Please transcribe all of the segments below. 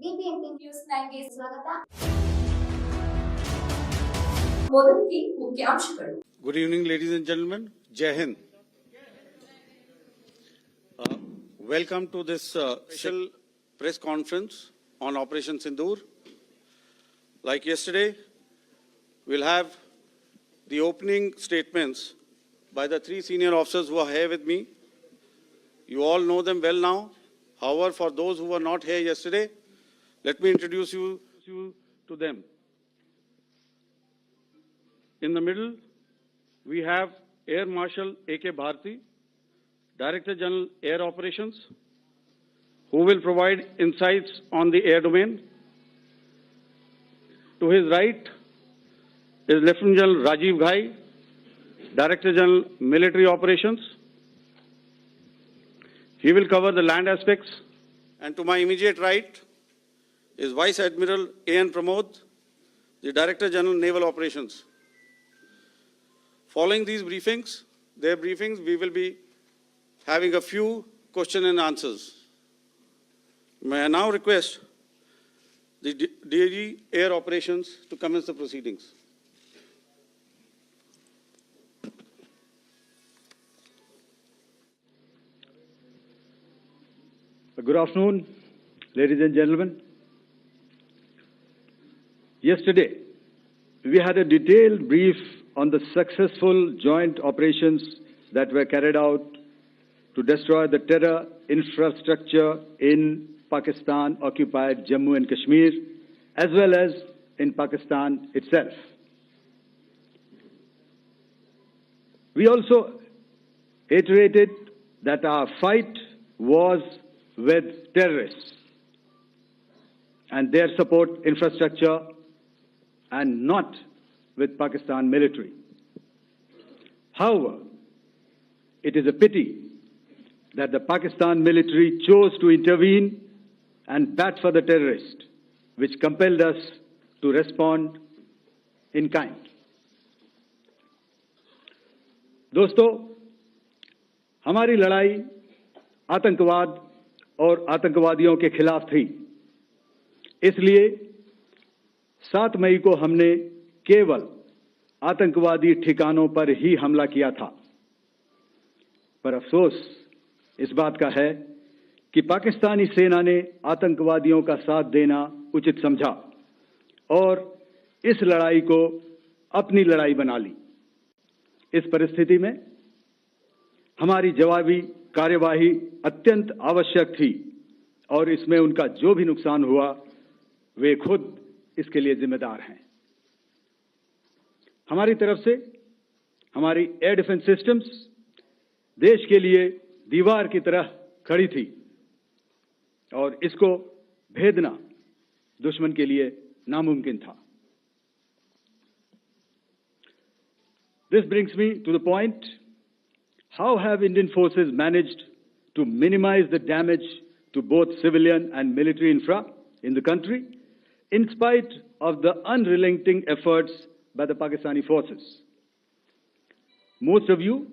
BBMP news 9ಗೆ ಸ್ವಾಗತ. ಮೊದಲಿಗೆ ಮುಖ್ಯಾಂಶಗಳು. Good evening, ladies and gentlemen. Jai Hind. Welcome to this special press conference on Operation Sindoor. Like yesterday, we'll have the opening statements by the three senior officers who are here with me. You all know them well now. However, for those who were not here yesterday, let me introduce you to them. In the middle, we have Air Marshal A.K. Bharti, Director General Air Operations, who will provide insights on the air domain. To his right is Lieutenant General Rajiv Ghai, Director General Military Operations. He will cover the land aspects. And to my immediate right is Vice Admiral A.N. Pramod, the Director General Naval Operations. Following these briefings, we will be having a few question and answers. May I now request the DG Air Operations to commence the proceedings. Good afternoon, ladies and gentlemen. Yesterday, we had a detailed brief on the successful joint operations that were carried out to destroy the terror infrastructure in Pakistan-occupied Jammu and Kashmir, as well as in Pakistan itself. We also iterated that our fight was with terrorists and their support infrastructure and not with Pakistan military. However, it is a pity that the Pakistan military chose to intervene and bat for the terrorist, which compelled us to respond in kind. दोस्तों, हमारी लड़ाई आतंकवाद और आतंकवादियों के खिलाफ थी. इसलिए 7 मई को हमने केवल आतंकवादी ठिकानों पर ही हमला किया था. पर अफसोस इस बात का है कि पाकिस्तानी सेना ने आतंकवादियों का साथ देना उचित समझा और इस लड़ाई को अपनी लड़ाई बना ली. इस परिस्थिति में हमारी जवाबी कार्यवाही अत्यंत आवश्यक थी और इसमें उनका जो भी नुकसान हुआ वे खुद इसके लिए जिम्मेदार हैं. हमारी तरफ से हमारी एयर डिफेंस सिस्टम्स देश के लिए दीवार की तरह खड़ी थी और इसको भेदना दुश्मन के लिए नामुमकिन था. This brings me to the point, how have Indian forces managed to minimize the damage to both civilian and military infra in the country in spite of the unrelenting efforts by the Pakistani forces? Most of you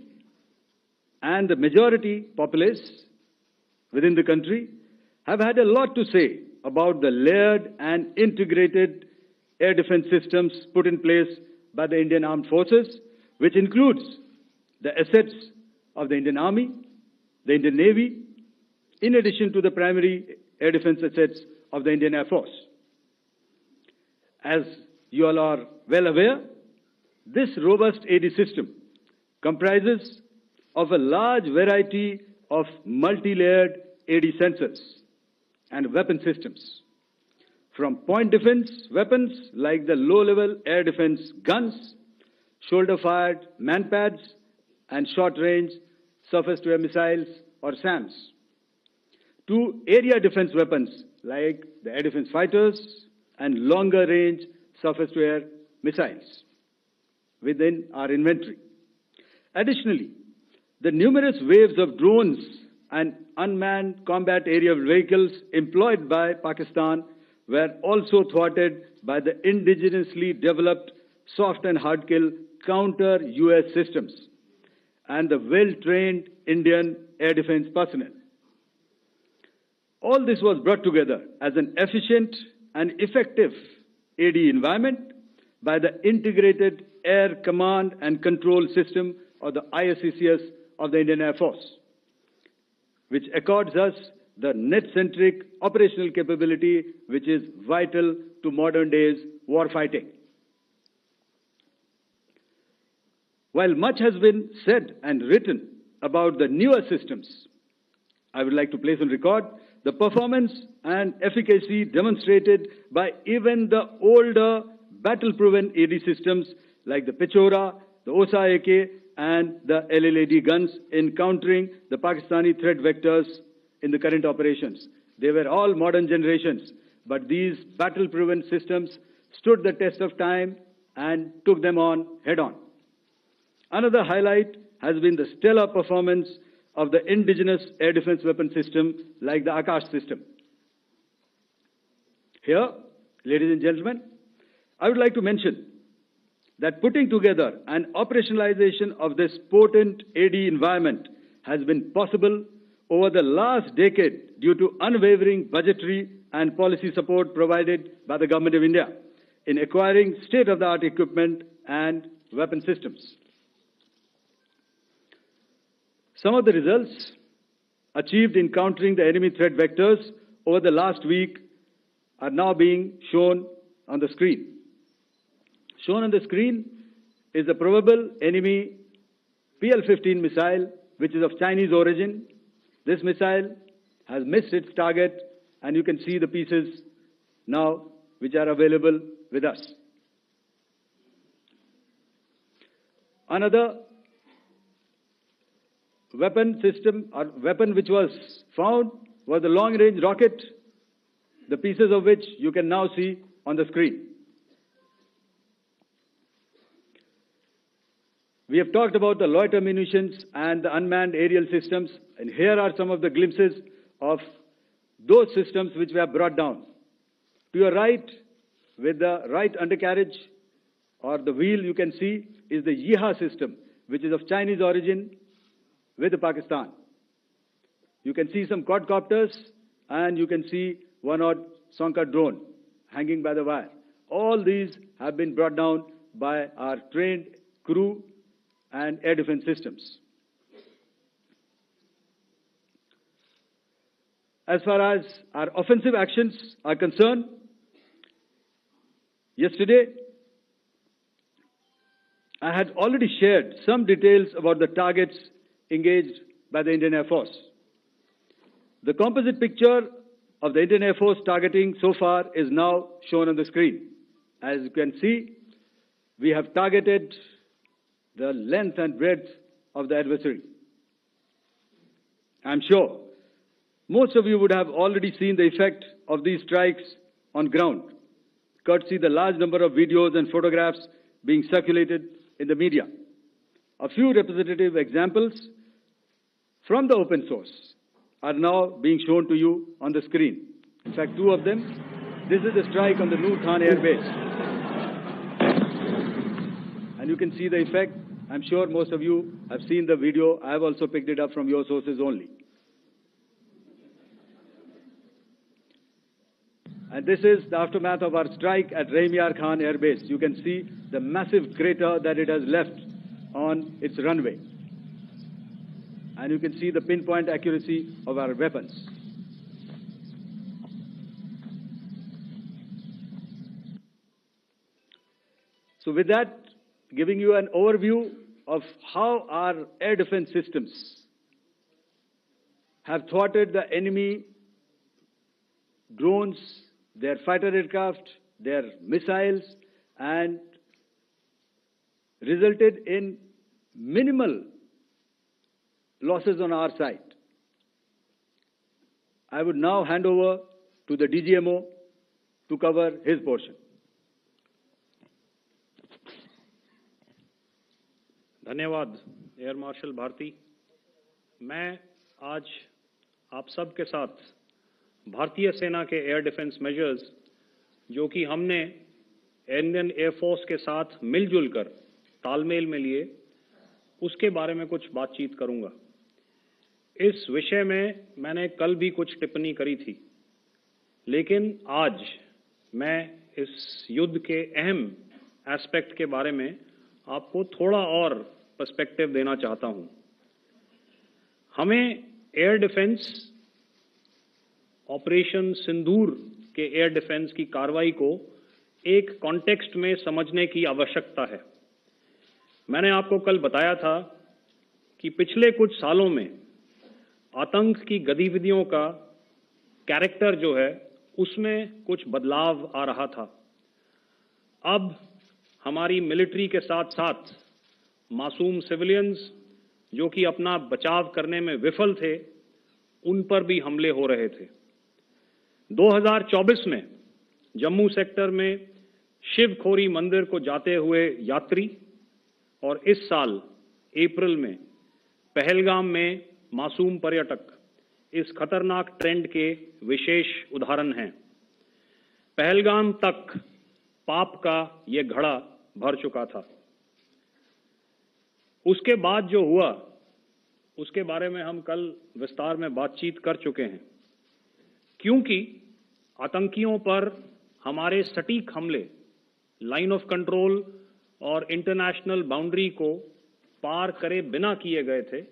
and the majority populace within the country have had a lot to say about the layered and integrated air defense systems put in place by the Indian Armed Forces, which includes the assets of the Indian Army, the Indian Navy, in addition to the primary air defense assets of the Indian Air Force. As you all are well aware, this robust AD system comprises of a large variety of multi-layered AD sensors and weapon systems, from point defense weapons like the low-level air defense guns, shoulder-fired manpads, and short-range surface-to-air missiles or SAMs, to area defense weapons like the air defense fighters and longer-range surface-to-air missiles within our inventory. Additionally, the numerous waves of drones and unmanned combat aerial vehicles employed by Pakistan were also thwarted by the indigenously developed soft and hard kill counter-US systems and the well-trained Indian air defense personnel. All this was brought together as an efficient and effective AD environment by the Integrated Air Command and Control System, or the ISCCS of the Indian Air Force, which accords us the net-centric operational capability which is vital to modern days warfighting. While much has been said and written about the newer systems, I would like to place on record the performance and efficacy demonstrated by even the older battle-proven AD systems like the Pechora, the OSA AK, and the LLAD guns in countering the Pakistani threat vectors in the current operations. They were all modern generations, but these battle-proven systems stood the test of time and took them on head-on. Another highlight has been the stellar performance of the indigenous air defense weapon system like the Akash system. Here, ladies and gentlemen, I would like to mention that putting together and operationalization of this potent AD environment has been possible over the last decade due to unwavering budgetary and policy support provided by the Government of India in acquiring state-of-the-art equipment and weapon systems. Some of the results achieved in countering the enemy threat vectors over the last week are now being shown on the screen. Shown on the screen is the probable enemy PL-15 missile, which is of Chinese origin. This missile has missed its target, and you can see the pieces now which are available with us. Another weapon system or weapon which was found was the long-range rocket, the pieces of which you can now see on the screen. We have talked about the loiter munitions and the unmanned aerial systems, and here are some of the glimpses of those systems which we have brought down. To your right, with the right undercarriage or the wheel, you can see is the Yeeha system, which is of Chinese origin with Pakistan. You can see some quadcopters, and you can see one odd Sonka drone hanging by the wire. All these have been brought down by our trained crew and air defense systems. As far as our offensive actions are concerned, yesterday I had already shared some details about the targets engaged by the Indian Air Force. The composite picture of the Indian Air Force targeting so far is now shown on the screen. As you can see, we have targeted the length and breadth of the adversary. I'm sure most of you would have already seen the effect of these strikes on ground, courtesy the large number of videos and photographs being circulated in the media. A few representative examples from the open source are now being shown to you on the screen. In fact, two of them. This is the strike on the Noor Khan Air Base. And you can see the effect. I'm sure most of you have seen the video. I have also picked it up from your sources only. And this is the aftermath of our strike at Rahim Yar Khan Air Base. You can see the massive crater that it has left on its runway. And you can see the pinpoint accuracy of our weapons. So with that, giving you an overview of how our air defense systems have thwarted the enemy drones, their fighter aircraft, their missiles, and resulted in minimal losses on our side. I would now hand over to the DGMO to cover his portion. धन्यवाद air marshal Bharti. मैं आज आप सब के साथ भारतीय सेना के एयर डिफेंस मेजर्स जो कि हमने इंडियन एयर फोर्स के साथ मिलजुल कर तालमेल में लिए, उसके बारे में कुछ बातचीत करूंगा। इस विषय में मैंने कल भी कुछ टिप्पणी करी थी, लेकिन आज मैं इस युद्ध के अहम एस्पेक्ट के बारे में आपको थोड़ा और पर्सपेक्टिव देना चाहता हूं। हमें एयर डिफेंस, ऑपरेशन सिंदूर के एयर डिफेंस की कार्रवाई को एक कॉन्टेक्स्ट में समझने की आवश्यकता है। मैंने आपको कल बताया था कि पिछले कुछ सालों में आतंक की गतिविधियों का कैरेक्टर जो है उसमें कुछ बदलाव आ रहा था। अब हमारी मिलिट्री के साथ साथ मासूम सिविलियंस जो कि अपना बचाव करने में विफल थे, उन पर भी हमले हो रहे थे। 2024 में जम्मू सेक्टर में शिवखोरी मंदिर को जाते हुए यात्री और इस साल अप्रैल में पहलगाम में मासूम पर्यटक इस खतरनाक ट्रेंड के विशेष उदाहरण हैं। पहलगाम तक पाप का ये घड़ा भर चुका था। उसके बाद जो हुआ उसके बारे में हम कल विस्तार में बातचीत कर चुके हैं। क्योंकि आतंकियों पर हमारे सटीक हमले लाइन ऑफ कंट्रोल और इंटरनेशनल बाउंड्री को पार करे बिना किए गए थे,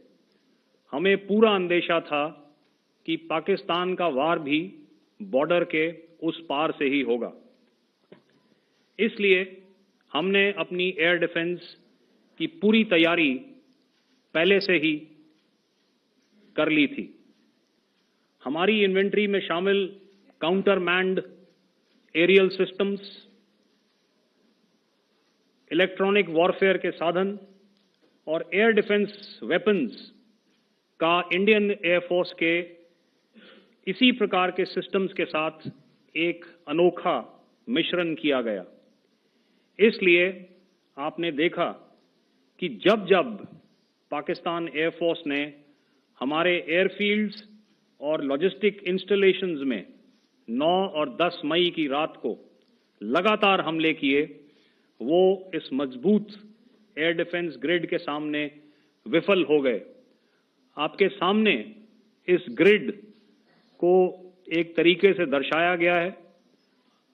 हमें पूरा अंदेशा था कि पाकिस्तान का वार भी बॉर्डर के उस पार से ही होगा। इसलिए हमने अपनी एयर डिफेंस की पूरी तैयारी पहले से ही कर ली थी। हमारी इन्वेंट्री में शामिल counter manned aerial systems, electronic warfare के साधन और एयर डिफेंस वेपन्स का इंडियन एयरफोर्स के इसी प्रकार के सिस्टम्स के साथ एक अनोखा मिश्रण किया गया। इसलिए आपने देखा कि जब जब पाकिस्तान एयरफोर्स ने हमारे एयरफील्ड्स और लॉजिस्टिक इंस्टॉलेशंस में 9 और 10 मई की रात को लगातार हमले किए, वो इस मजबूत एयर डिफेंस ग्रिड के सामने विफल हो गए। आपके सामने इस ग्रिड को एक तरीके से दर्शाया गया है।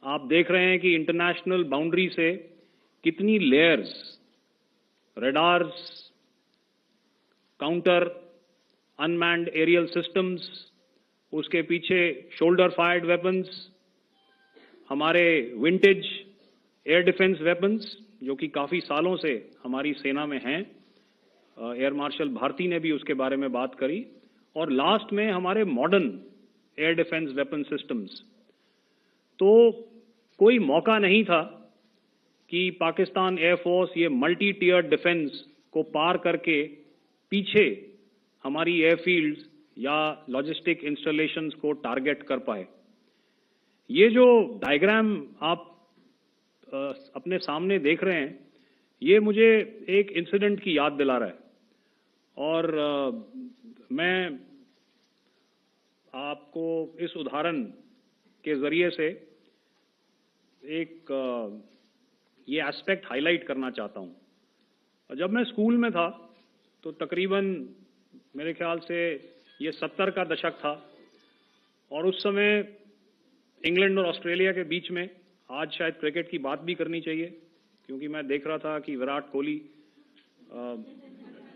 आप देख रहे हैं कि इंटरनेशनल बाउंड्री से कितनी layers, radars, counter unmanned aerial systems, उसके पीछे शोल्डर फायर्ड वेपन्स, हमारे विंटेज एयर डिफेंस वेपन्स जो कि काफ़ी सालों से हमारी सेना में हैं। एयर मार्शल भारती ने भी उसके बारे में बात करी। और लास्ट में हमारे modern air defence weapon systems. तो कोई मौका नहीं था कि पाकिस्तान एयरफोर्स ये मल्टी टियर डिफेंस को पार करके पीछे हमारी एयरफील्ड्स या लॉजिस्टिक इंस्टॉलेशंस को टारगेट कर पाए। ये जो डायग्राम आप अपने सामने देख रहे हैं, ये मुझे एक इंसिडेंट की याद दिला रहा है। और मैं आपको इस उदाहरण के जरिए से एक ये एस्पेक्ट हाईलाइट करना चाहता हूं। जब मैं स्कूल में था तो तकरीबन मेरे ख्याल से ये 70 का दशक था और उस समय इंग्लैंड और ऑस्ट्रेलिया के बीच में, आज शायद क्रिकेट की बात भी करनी चाहिए क्योंकि मैं देख रहा था कि विराट कोहली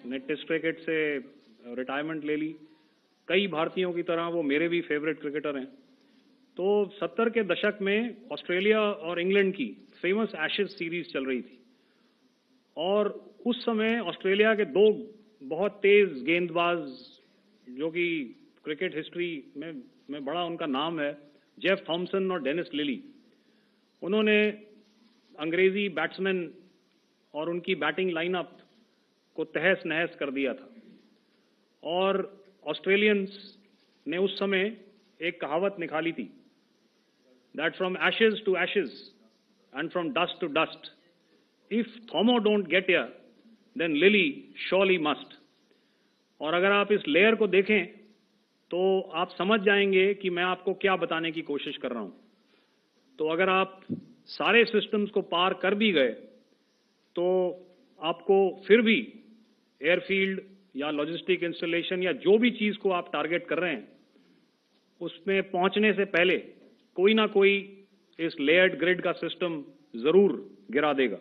ने टेस्ट क्रिकेट से रिटायरमेंट ले ली। कई भारतीयों की तरह वो मेरे भी फेवरेट क्रिकेटर हैं। तो 70 के दशक में ऑस्ट्रेलिया और इंग्लैंड की फेमस एशेज सीरीज चल रही थी और उस समय ऑस्ट्रेलिया के दो बहुत तेज गेंदबाज जो कि क्रिकेट हिस्ट्री में बड़ा उनका नाम है, जेफ थॉमसन और डेनिस लिली, उन्होंने अंग्रेजी बैट्समैन और उनकी बैटिंग लाइनअप को तहस नहस कर दिया था। और ऑस्ट्रेलियंस ने उस समय एक कहावत निकाली थी, that from ashes to ashes and from dust to dust, if Thommo don't get here then Lillee surely must. और अगर आप इस लेयर को देखें तो आप समझ जाएंगे कि मैं आपको क्या बताने की कोशिश कर रहा हूं। तो अगर आप सारे सिस्टम्स को पार कर भी गए तो आपको फिर भी एयरफील्ड या लॉजिस्टिक इंस्टॉलेशन या जो भी चीज को आप टारगेट कर रहे हैं, उसमें पहुंचने से पहले कोई ना कोई इस लेयर्ड ग्रिड का सिस्टम जरूर गिरा देगा।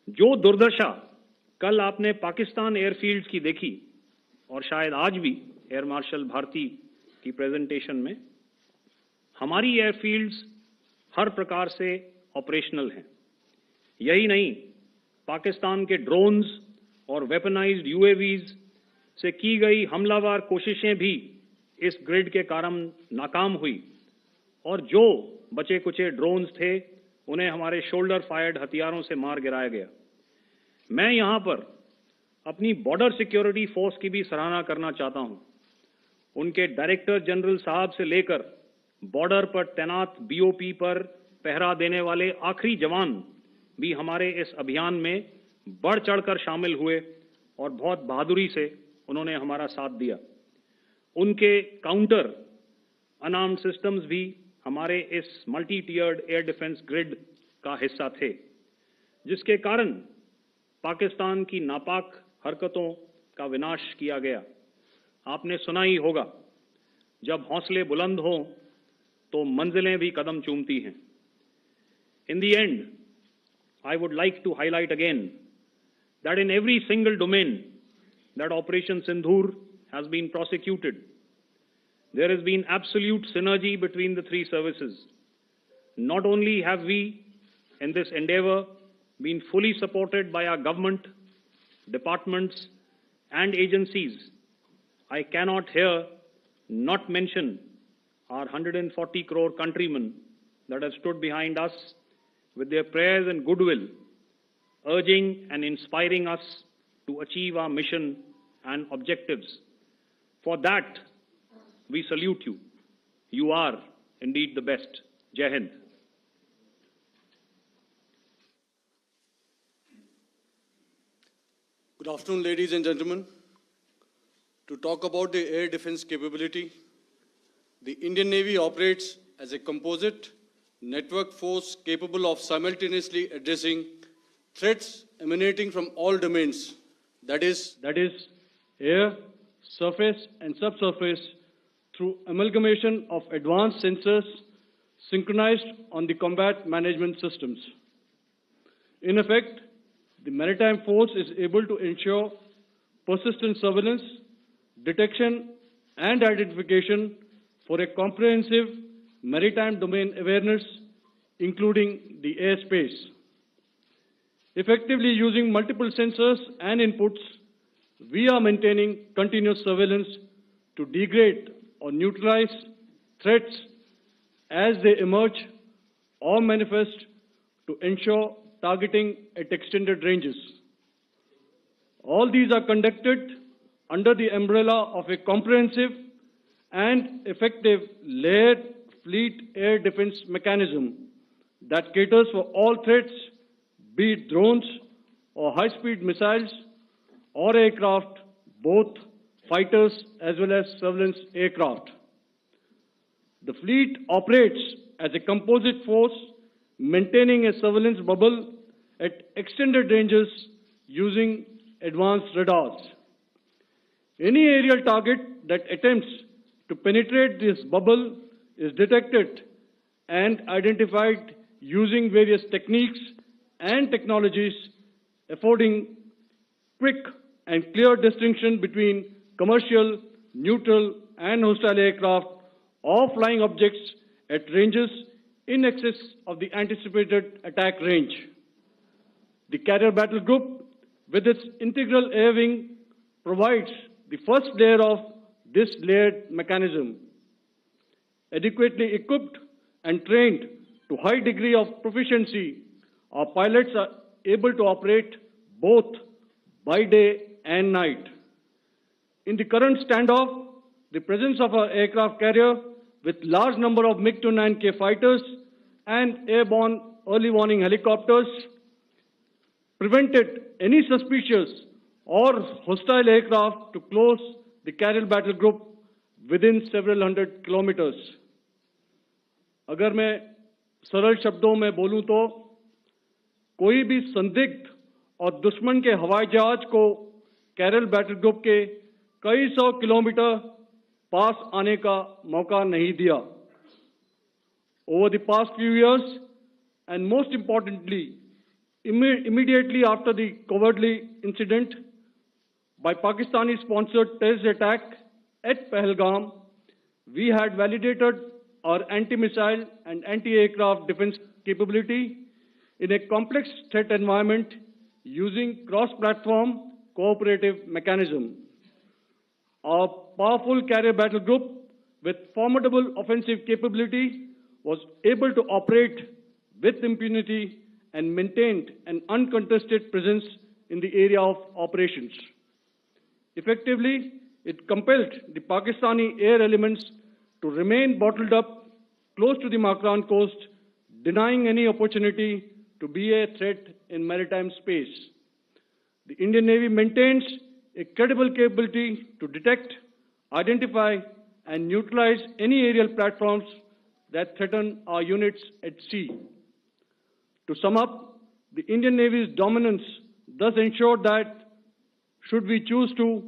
जो दुर्दशा कल आपने पाकिस्तान एयरफील्ड्स की देखी और शायद आज भी एयर मार्शल भारती की प्रेजेंटेशन में, हमारी एयरफील्ड्स हर प्रकार से ऑपरेशनल हैं। यही नहीं, पाकिस्तान के ड्रोन्स और वेपनाइज्ड यूएवीज से की गई हमलावर कोशिशें भी इस ग्रिड के कारण नाकाम हुई और जो बचे कुचे ड्रोन्स थे उन्हें हमारे शोल्डर फायर्ड हथियारों से मार गिराया गया। मैं यहां पर अपनी बॉर्डर सिक्योरिटी फोर्स की भी सराहना करना चाहता हूं। उनके डायरेक्टर जनरल साहब से लेकर बॉर्डर पर तैनात बीओपी पर पहरा देने वाले आखिरी जवान भी हमारे इस अभियान में बढ़ चढ़कर शामिल हुए और बहुत बहादुरी से उन्होंने हमारा साथ दिया। उनके काउंटर अनआर्म्ड सिस्टम्स भी हमारे इस मल्टी टियर्ड एयर डिफेंस ग्रिड का हिस्सा थे, जिसके कारण पाकिस्तान की नापाक हरकतों का विनाश किया गया। आपने सुना ही होगा, जब हौसले बुलंद हों तो मंजिलें भी कदम चूमती हैं। In the end, I would like to highlight again that in every single domain that Operation Sindoor has been prosecuted, there has been absolute synergy between the three services. Not only have we, in this endeavor, been fully supported by our government, departments, and agencies, I cannot here not mention our 140 crore countrymen that have stood behind us with their prayers and goodwill, urging and inspiring us to achieve our mission and objectives. For that, we salute you. You are indeed the best. Jai Hind. Good afternoon, ladies and gentlemen. To talk about the air defense capability, the Indian Navy operates as a composite network force capable of simultaneously addressing threats emanating from all domains, that is air, surface and subsurface, through amalgamation of advanced sensors synchronized on the combat management systems. In effect, the maritime force is able to ensure persistent surveillance, detection and identification for a comprehensive maritime domain awareness, including the airspace. Effectively using multiple sensors and inputs, we are maintaining continuous surveillance to degrade or neutralize threats as they emerge or manifest, to ensure targeting at extended ranges. All these are conducted under the umbrella of a comprehensive and effective layered fleet air defense mechanism that caters for all threats, be it drones or high-speed missiles or aircraft, both fighters as well as surveillance aircraft. The fleet operates as a composite force, maintaining a surveillance bubble at extended ranges using advanced radars. Any aerial target that attempts to penetrate this bubble is detected and identified using various techniques and technologies, affording quick and clear distinction between commercial, neutral, and hostile aircraft or flying objects at ranges in excess of the anticipated attack range. The Carrier Battle Group, with its integral air wing, provides the first layer of this layered mechanism. Adequately equipped and trained to high degree of proficiency, our pilots are able to operate both by day and night. In the current standoff, the presence of our aircraft carrier with large number of MiG-29K fighters and airborne early warning helicopters prevented any suspicious or hostile aircraft to close the Carrier Battle Group within several hundred kilometers. अगर मैं सरल शब्दों में बोलूं तो कोई भी संदिग्ध और दुश्मन के हवाई जहाज को कैरल बैटल ग्रुप के कई सौ किलोमीटर पास आने का मौका नहीं दिया। Over the past few years, and most importantly, immediately after the cowardly incident by Pakistani-sponsored terrorist attack at Pahalgam, we had validated our anti-missile and anti-aircraft defense capability in a complex threat environment using cross-platform cooperative mechanism. Our powerful carrier battle group with formidable offensive capability was able to operate with impunity and maintained an uncontested presence in the area of operations. Effectively, it compelled the Pakistani air elements to remain bottled up close to the Makran coast, denying any opportunity to be a threat in maritime space. The Indian Navy maintains a credible capability to detect, identify, and neutralize any aerial platforms that threaten our units at sea. To sum up, the Indian Navy's dominance thus ensured that, should we choose to,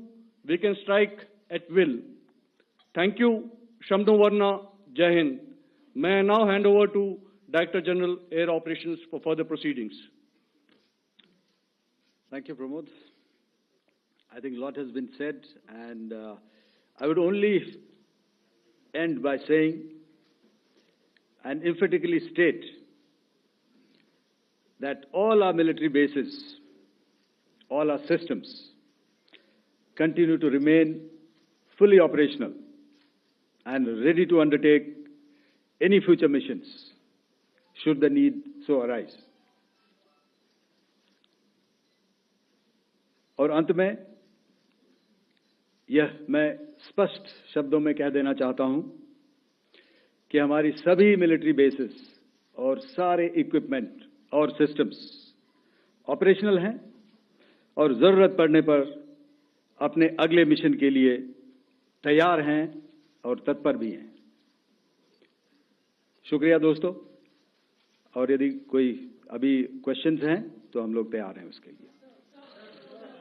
we can strike at will. Thank you, Shamdho Varna, Jai Hind. May I now hand over to Director General Air Operations for further proceedings. Thank you, Pramod. I think a lot has been said, and I would only end by saying and emphatically state that all our military bases, all our systems continue to remain fully operational and ready to undertake any future missions should the need so arise. और अंत में यह मैं स्पष्ट शब्दों में कह देना चाहता हूं कि हमारी सभी मिलिट्री बेसेस और सारे इक्विपमेंट और सिस्टम्स ऑपरेशनल हैं और जरूरत पड़ने पर अपने अगले मिशन के लिए तैयार हैं और तत्पर भी हैं। शुक्रिया दोस्तों, और यदि कोई अभी क्वेश्चंस हैं तो हम लोग तैयार हैं उसके लिए।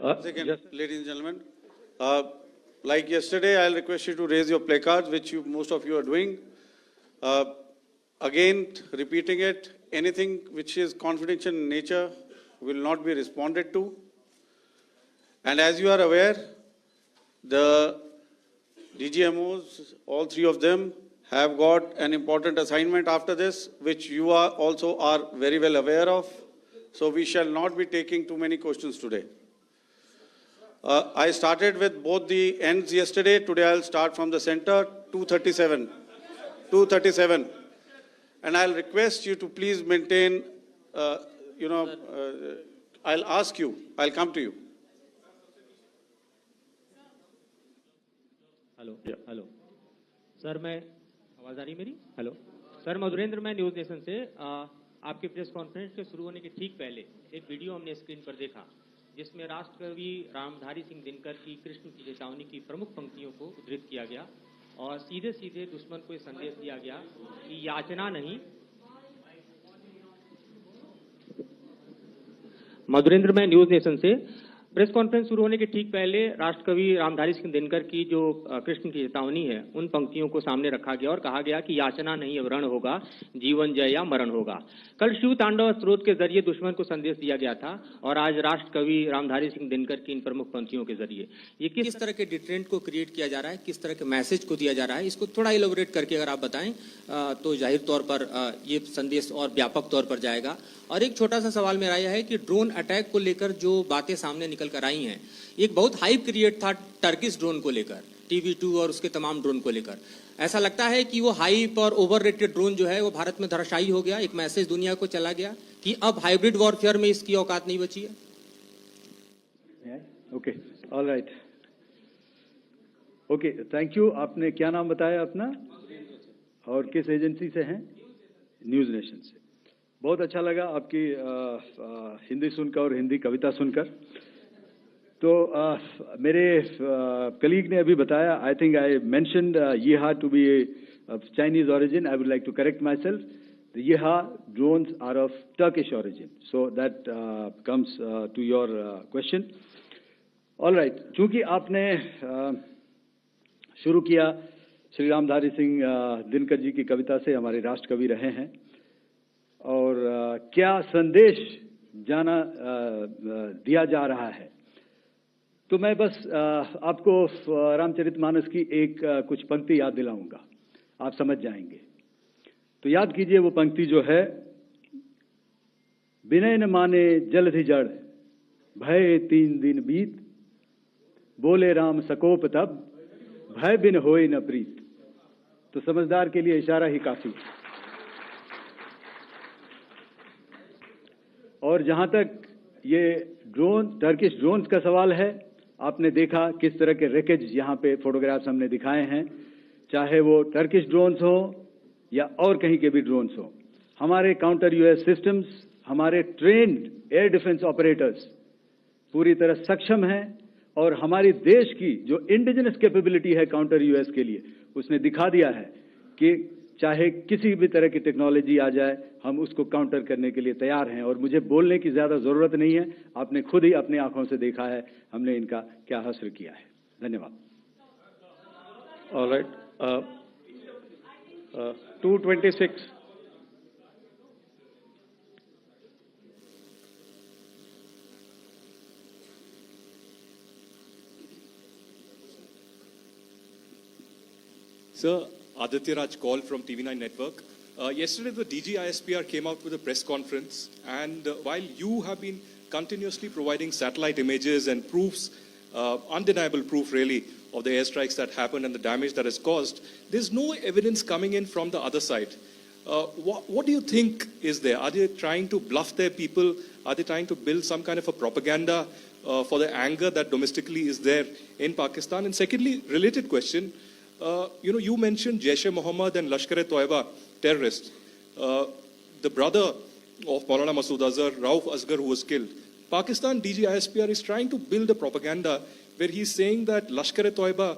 Ladies and gentlemen, like yesterday, I'll request you to raise your placards, which most of you are doing. Again, repeating it, anything which is confidential in nature will not be responded to. And as you are aware, the DGMOs, all three of them, have got an important assignment after this, which you are also very well aware of. So we shall not be taking too many questions today. I started with both the ends yesterday. Today I'll start from the center, 237. 237. And I'll request you to please maintain, I'll ask you, I'll come to you. Hello hello sir, मैं आवाज़ आ रही मेरी? Hello sir, Madhurendra, मैं news nation से आपके press conference के शुरू होने के ठीक पहले एक वीडियो हमने स्क्रीन पर देखा जिसमें राष्ट्रकवि रामधारी सिंह दिनकर की कृष्ण की चेतावनी की प्रमुख पंक्तियों को उद्धृत किया गया और सीधे सीधे दुश्मन को ये संदेश दिया गया कि याचना नहीं। मधुरेंद्र, मैं न्यूज़ नेशन से प्रेस कॉन्फ्रेंस शुरू होने के ठीक पहले राष्ट्रकवि रामधारी सिंह दिनकर की जो कृष्ण की चेतावनी है उन पंक्तियों को सामने रखा गया और कहा गया कि याचना नहीं अब रण होगा, जीवन जय या मरण होगा। कल शिव तांडव स्त्रोत के जरिए दुश्मन को संदेश दिया गया था और आज राष्ट्रकवि रामधारी सिंह दिनकर की इन प्रमुख पंक्तियों के जरिए ये किस तरह के डिटरेंट को क्रिएट किया जा रहा है, किस तरह के मैसेज को दिया जा रहा है, इसको थोड़ा इलेबोरेट करके अगर आप बताएं तो जाहिर तौर पर ये संदेश और व्यापक तौर पर जाएगा। और एक छोटा सा सवाल मेरा यह है कि ड्रोन अटैक को लेकर जो बातें सामने निकल कर आई हैं, एक बहुत हाइप क्रिएट था टर्किश ड्रोन को लेकर, TB2 और उसके तमाम ड्रोन को लेकर। ऐसा लगता है कि वो हाइप और ओवररेटेड ड्रोन जो है वो भारत में धराशायी हो गया, एक मैसेज दुनिया को चला गया कि अब हाइब्रिड वॉरफेयर में इसकी औकात नहीं बची है। Okay, all right, okay, thank you. आपने क्या नाम बताया अपना और किस एजेंसी से हैं? न्यूज़ नेशन से। बहुत अच्छा लगा आपकी हिंदी सुनकर और हिंदी कविता सुनकर। तो मेरे कलीग ने अभी बताया, आई थिंक आई मेंशन्ड येहा to be Chinese origin. I would like to correct myself. The Yeha drones are of Turkish origin. So that comes to your question. All right, चूंकि आपने शुरू किया श्री रामधारी सिंह दिनकर जी की कविता से, हमारे राष्ट्र कवि रहे हैं, और क्या संदेश दिया जा रहा है, तो मैं बस आपको रामचरितमानस की कुछ पंक्ति याद दिलाऊंगा, आप समझ जाएंगे। तो याद कीजिए वो पंक्ति जो है, विनय न माने जलधि जड़, भय 3 दिन बीत, बोले राम सकोप तब, भय बिन होए न प्रीत। तो समझदार के लिए इशारा ही काफी। और जहां तक ये टर्किश ड्रोन्स का सवाल है, आपने देखा किस तरह के रेकेज यहां पे फोटोग्राफ्स हमने दिखाए हैं, चाहे वो टर्किश ड्रोन्स हो या और कहीं के भी ड्रोन्स हो। हमारे काउंटर यूएस सिस्टम्स, हमारे ट्रेन्ड एयर डिफेंस ऑपरेटर्स पूरी तरह सक्षम हैं, और हमारी देश की जो इंडिजिनस कैपेबिलिटी है काउंटर यूएस के लिए, उसने दिखा दिया है कि चाहे किसी भी तरह की टेक्नोलॉजी आ जाए, हम उसको काउंटर करने के लिए तैयार हैं। और मुझे बोलने की ज्यादा जरूरत नहीं है, आपने खुद ही अपनी आंखों से देखा है हमने इनका क्या हश्र किया है। धन्यवाद। All right. 226. Sir, Aditya Raj call from TV9 Network. Yesterday, the DG ISPR came out with a press conference, and while you have been continuously providing satellite images and proofs, undeniable proof really, of the airstrikes that happened and the damage that is caused, there's no evidence coming in from the other side. What do you think is there? Are they trying to bluff their people? Are they trying to build some kind of a propaganda for the anger that domestically is there in Pakistan? And secondly, related question, you mentioned Jaish-e-Mohammed and Lashkar-e-Toiba terrorists. The brother of Maulana Masood Azhar, Rauf Asghar, who was killed. Pakistan DG ISPR is trying to build a propaganda where he's saying that Lashkar-e-Toiba,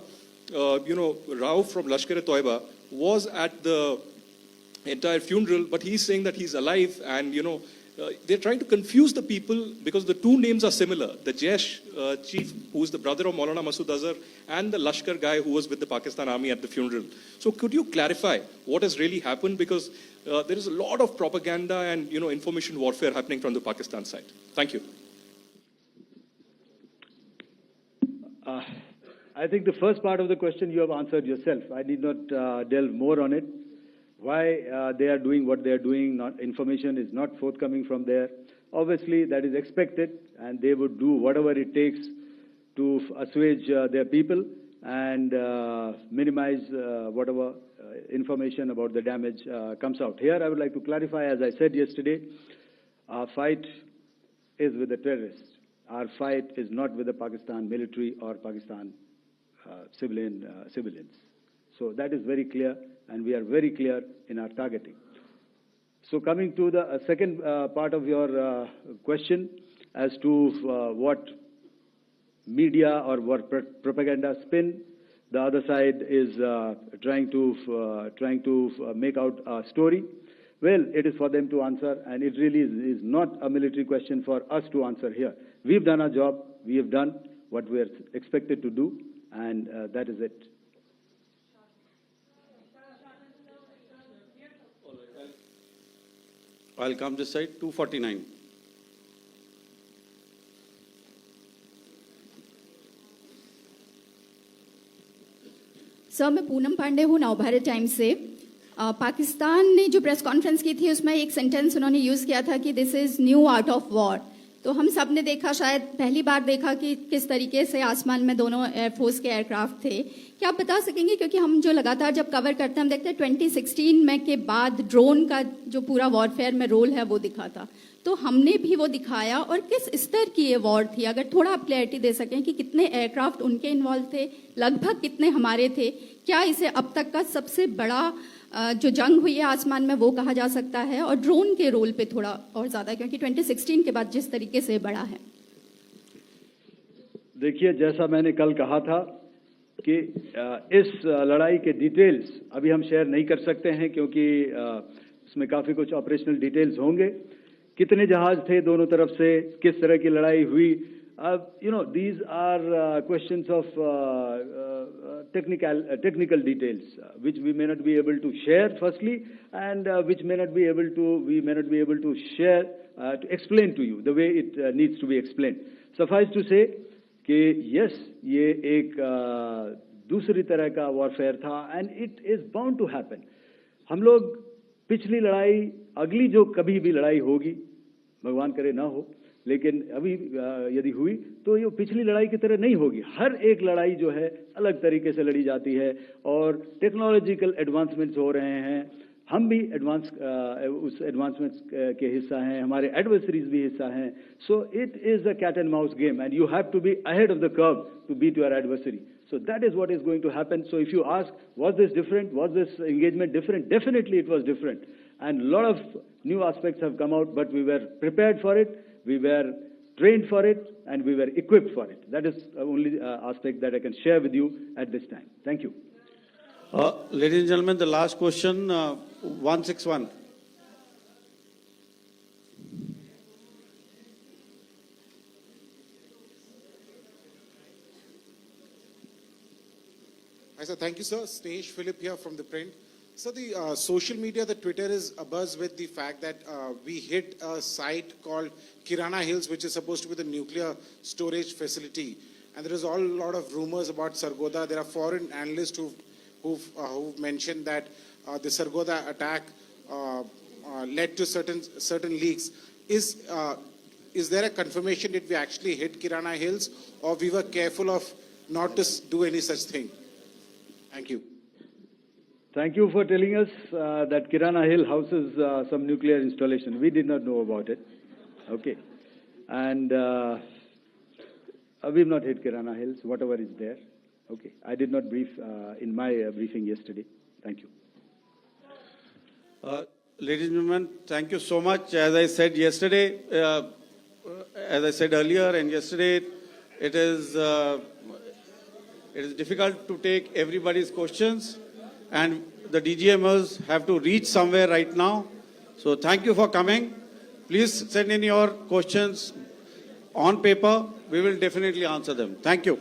Rauf from Lashkar-e-Toiba was at the entire funeral, but he's saying that he's alive, and they're trying to confuse the people because the two names are similar. The Jaish chief, who is the brother of Maulana Masood Azhar, and the Lashkar guy who was with the Pakistan army at the funeral. So could you clarify what has really happened? Because there is a lot of propaganda and information warfare happening from the Pakistan side. Thank you. I think the first part of the question you have answered yourself. I need not delve more on it. Why they are doing what they are doing, information is not forthcoming from there. Obviously, that is expected, and they would do whatever it takes to assuage their people and minimize whatever information about the damage comes out. Here, I would like to clarify, as I said yesterday, our fight is with the terrorists. Our fight is not with the Pakistan military or Pakistan civilians. So that is very clear, and we are very clear in our targeting. So coming to the second part of your question as to what media or what propaganda spin the other side is trying to make out a story. Well, it is for them to answer, and it really is not a military question for us to answer here. We've done our job. We have done what we are expected to do, and that is it. I'll come this side, 249. Sir, मैं पूनम पांडे हूँ, Navbharat times से। पाकिस्तान ने जो press conference की थी उसमें एक sentence उन्होंने यूज़ किया था कि this is new art of war. तो हम सब ने देखा, शायद पहली बार देखा कि किस तरीके से आसमान में दोनों एयरफोर्स के एयरक्राफ्ट थे। क्या आप बता सकेंगे, क्योंकि हम जो लगातार जब कवर करते हैं हम देखते हैं 2016 में के बाद ड्रोन का जो पूरा वॉरफेयर में रोल है वो दिखा था, तो हमने भी वो दिखाया, और किस स्तर की ये वॉर थी? अगर थोड़ा आप क्लैरिटी दे सकें कि कितने एयरक्राफ्ट उनके इन्वॉल्व थे, लगभग कितने हमारे थे, क्या इसे अब तक का सबसे बड़ा जो जंग हुई है आसमान में वो कहा जा सकता है? और ड्रोन के रोल पे थोड़ा और ज्यादा, क्योंकि 2016 के बाद जिस तरीके से बढ़ा है। देखिए, जैसा मैंने कल कहा था कि इस लड़ाई के डिटेल्स अभी हम शेयर नहीं कर सकते हैं, क्योंकि उसमें काफी कुछ ऑपरेशनल डिटेल्स होंगे। कितने जहाज थे दोनों तरफ से, किस तरह की लड़ाई हुई, These are questions of technical details, which we may not be able to share, firstly, and which we may not be able to share, to explain to you the way it needs to be explained. Suffice to say कि yes, ये एक दूसरी तरह का warfare था, and it is bound to happen. हम लोग पिछली लड़ाई, अगली जो कभी भी लड़ाई होगी, भगवान करे ना हो, लेकिन अभी यदि हुई तो ये पिछली लड़ाई की तरह नहीं होगी. हर एक लड़ाई जो है अलग तरीके से लड़ी जाती है और टेक्नोलॉजिकल एडवांसमेंट्स हो रहे हैं. हम भी उस एडवांसमेंट्स के हिस्सा हैं, हमारे एडवर्सरीज भी हिस्सा हैं. So it is a cat and mouse game and you have to be ahead of the curve to beat your adversary. So that is what is going to happen. So if you ask, was this different? Was this engagement different? Definitely it was different. And a lot of new aspects have come out, but we were prepared for it, we were trained for it, and we were equipped for it. That is the only aspect that I can share with you at this time. Thank you. Ladies and gentlemen, the last question, 161. Hi, sir. Thank you, sir. Snesh Philip here from the print. So the social media, the Twitter is abuzz with the fact that we hit a site called Kirana Hills, which is supposed to be the nuclear storage facility. And there is a lot of rumors about Sargodha. There are foreign analysts who've mentioned that the Sargodha attack led to certain leaks. Is there a confirmation that we actually hit Kirana Hills, or we were careful of not to do any such thing? Thank you. Thank you for telling us that Kirana Hill houses some nuclear installation. We did not know about it. Okay. And we've not hit Kirana Hills, whatever is there. Okay. I did not brief in my briefing yesterday. Thank you. Ladies and gentlemen, thank you so much. As I said yesterday, as I said earlier and yesterday, it is difficult to take everybody's questions, and the DGMers have to reach somewhere right now. So thank you for coming. Please send in your questions on paper. We will definitely answer them. Thank you.